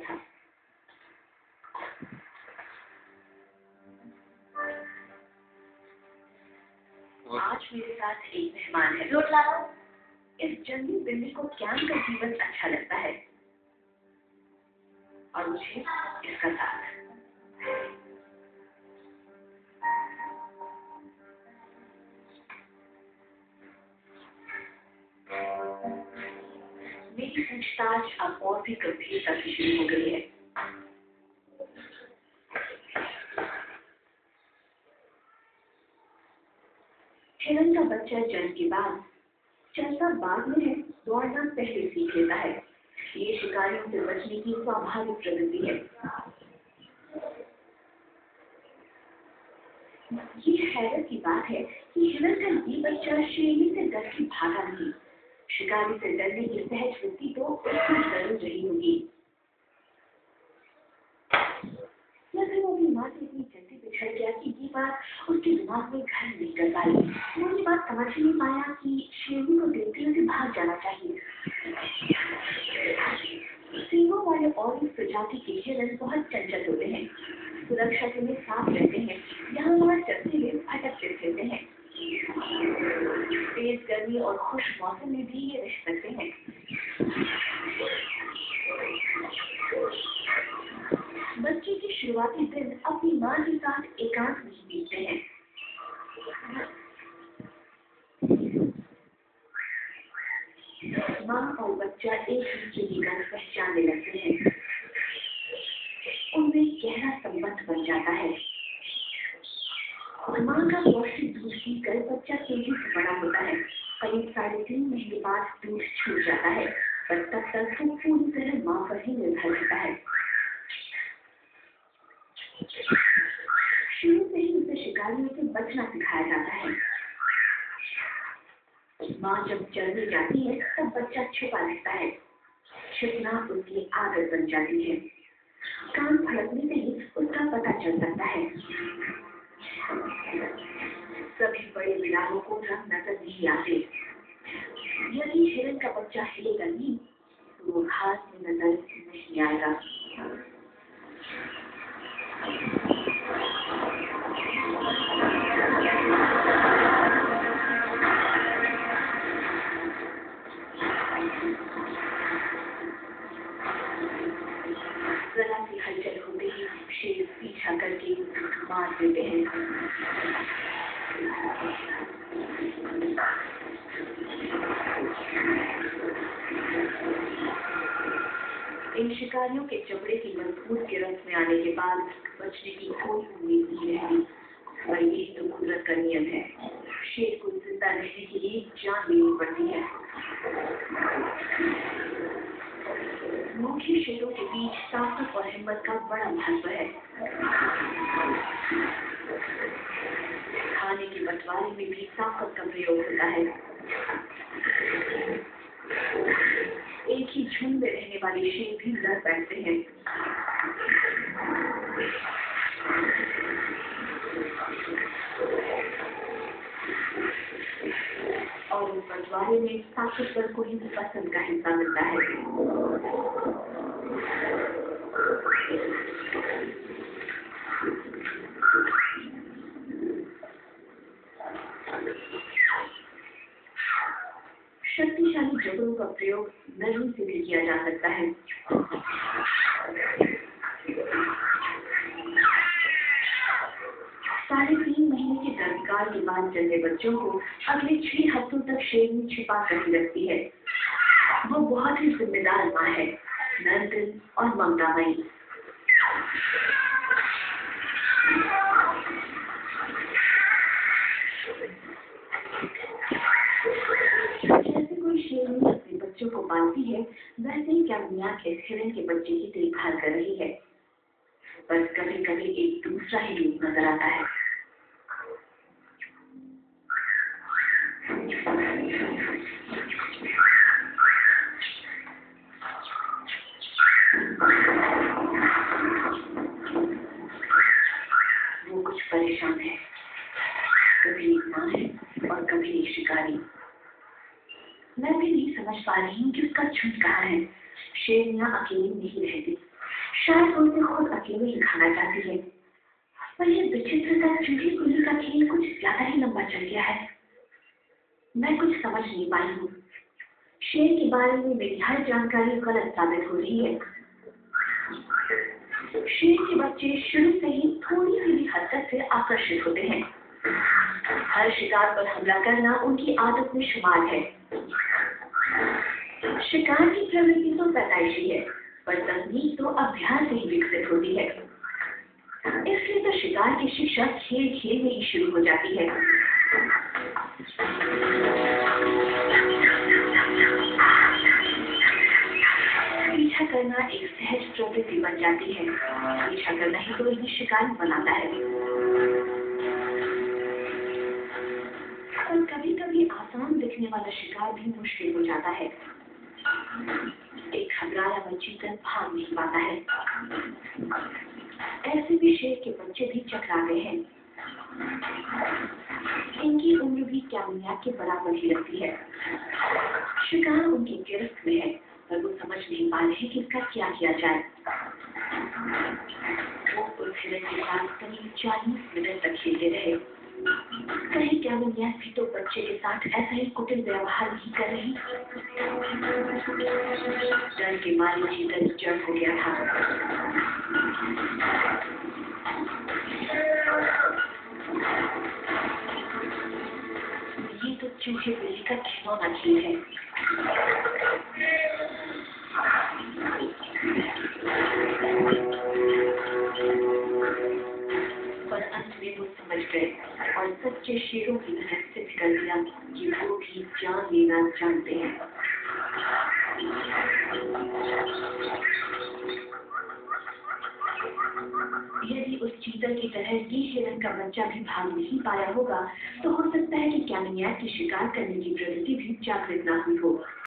था। आज मेरे साथ एक मेहमान है। रोट लाओ। इस जंगली बिल्ली को कैंप का जीवन अच्छा लगता है और मुझे इसका साथ। मेरी पूछताछ अब और भी गंभीरता से शुरू हो गई है। हिरन का बच्चा जन्म के बाद चलना बाद में है, दौड़ना पहले सीख लेता है। ये शिकारियों से बचने की स्वाभाविक प्रवृत्ति है। ये हैरत की बात है कि हिरन का ये बच्चा शेरनी से डर के भागा नहीं। शिकारी से डरने की सहज वृत्ति तो उसकी जरूर रही होगी। या फिर वो अपनी माँ से इतनी जल्दी बिछड़ गया कि ये बात उसके दिमाग में घर नहीं कर पाई। वो ये बात समझ नहीं पाया कि शेरनी को देखते हुए भाग जाना चाहिए। सींगों वाले और इस प्रजाति के हिरन बहुत चंचल होते हैं, सुरक्षा के लिए साफ रहते हैं, यहाँ वहाँ चलते हुए भटकते फिरते हैं। तेज गर्मी और खुश मौसम में भी ये रह सकते हैं। बच्चे के शुरुआती दिन अपनी माँ के साथ एकांत में बीतते हैं। माँ और बच्चा एक दूसरे की गंध पहचानने लगते हैं। उनमें गहरा संबंध बन जाता है। माँ का पौष्टिक दूध पीकर बच्चा तेजी से बड़ा होता है। करीब 3.5 महीने बाद दूध छूट जाता है, पर तब तक वो पूरी तरह माँ पर ही निर्भर रहता है। शुरू से ही उसे शिकारियों से बचना सिखाया जाता है। माँ जब चलने जाती है तब बच्चा छुपा रहता है। छिपना उसकी आदत बन जाती है। कान फड़कने से ही उसका पता चल सकता है। सभी बड़े बिलालों को रंग नजर नहीं आते। यदि हिरन का बच्चा हिलेगा नहीं तो वो घास में नजर नहीं आएगा। जरा सी हलचल होते ही शेर पीछा करके मार देते हैं। इन शिकारियों के चमड़े की मजबूत गिरफ्त में आने के बाद बचने की कोई उम्मीद नहीं रहती। पर यही तो कुदरत का नियम है। शेर को जिंदा रहने के लिए जान लेनी पड़ती है। मुख्य शेरों के बीच ताकत और हिम्मत का बड़ा महत्व है। खाने के बंटवारे में भी ताकत का प्रयोग होता है। एक ही झुंड में रहने वाले शेर भी लड़ बैठते हैं। और उस बंटवारे में ताकतवर को ही पसंद का हिस्सा मिलता है। शक्तिशाली जबड़ों का प्रयोग नरमी से भी किया जा सकता है। 3.5 महीने के गर्भकाल के बाद जन्मे बच्चों को अगले 6 हफ्तों तक शेरनी छिपा कर रखती है। वो बहुत ही जिम्मेदार माँ है, नर्म और ममतामयी। जैसे कोई शेरनी अपने बच्चों को पालती है, वैसे ही क्या मियाँ इस हिरन के बच्चे की देखभाल कर रही है। बस कभी कभी एक दूसरा ही रूप नजर आता है। वो कुछ परेशान है, कभी एक माँ है और कभी एक शिकारी। मैं भी नहीं समझ पा रही हूँ कि उसका झुंड कहाँ है। शेरनियाँ अकेली नहीं रहती, शायद वो उसे खुद अकेले ही खाना चाहती है, पर यह विचित्रता चूहे कुल्ली का खेल कुछ ज्यादा ही लंबा चल गया है। मैं कुछ समझ नहीं पाई हूँ। शेर के बारे में मेरी हर जानकारी गलत साबित हो रही है। शेर के बच्चे शुरू से ही थोड़ी सी भी हरकत से आकर्षित होते हैं। हर शिकार पर हमला करना उनकी आदत में शुमार है। शिकार की प्रवृत्ति तो पैदाइशी है, पर तकनीक तो अभ्यास से ही विकसित होती है। इसलिए तो शिकार की शिक्षा खेल खेल में ही शुरू हो जाती है। पीछा करना एक सहज प्रवृत्ति बन जाती है। पीछा करना ही तो इन्हें शिकार बनाता है। और कभी कभी आसान दिखने वाला शिकार भी मुश्किल हो जाता है। एक घबराया हुआ चीतल भाग नहीं पाता है। ऐसे भी शेर के बच्चे भी चकरा गए हैं। इनकी उम्र भी कैमलिया के बराबर ही रहती है। शिकार उनकी गिरफ्त में है, पर वो समझ नहीं पा रहे कि इसका क्या किया जाए। वो उस हिरन के साथ करीब 40 मिनट तक खेलते रहे। कहीं कैमलिया भी तो बच्चे के साथ ऐसा ही कुटिल व्यवहार नहीं कर रही। डर के मारे चीतल जड़ हो गया था। ये तो चूहे बिल्ली का खिलौना खेल है। पर अंत में वो समझ गए और सच्चे शेरों की तरह सिद्ध कर दिया कि वो भी जान लेना जानते हैं। यदि उस चीतल की तरह ये हिरन का बच्चा भी भाग नहीं पाया होगा, तो हो सकता है कि कैमलिया की शिकार करने की प्रवृत्ति भी जागृत ना हुई हो।